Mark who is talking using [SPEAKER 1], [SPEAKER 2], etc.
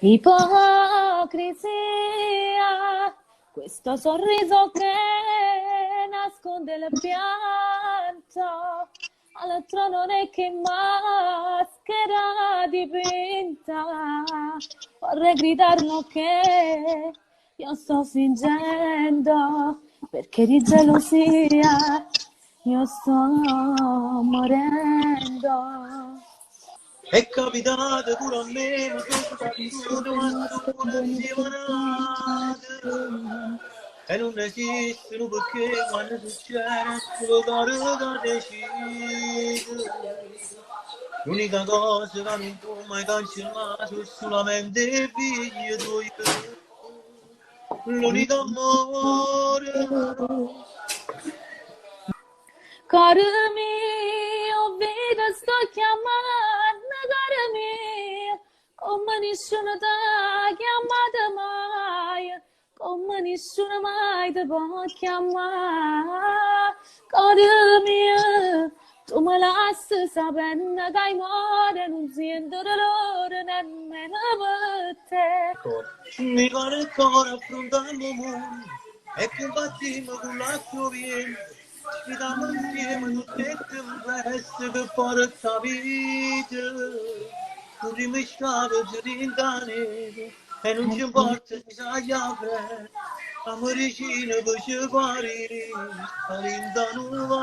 [SPEAKER 1] Ipocrisia, questo sorriso che nasconde il pianto, all'altro non è che maschera dipinta, vorrei gridarlo che io sto fingendo, perché di gelosia io sto morendo.
[SPEAKER 2] È capitato pure a me, ma sono capito quanto non si e non esistono perché quando succede solo da decide. L'unica cosa che non può mai cancellare è solamente il figlio tuo. L'unico amore.
[SPEAKER 1] Caro mio, vedo sto chiamando, caro mio, come nessuno ti ha chiamato mai, come nessuno mai ti può chiamare. Caro mio, tu me lasci sapendo che muore, non sento dolore nemmeno per te.
[SPEAKER 2] Mi pare il cuore affrontando il mondo e combattiamo con la sua vita. Sfidiamo insieme tutte le tempeste che porta vita. Tu rimesciato di rintane e non ci importa se sai apre. Amoricino che ci pari, all'interno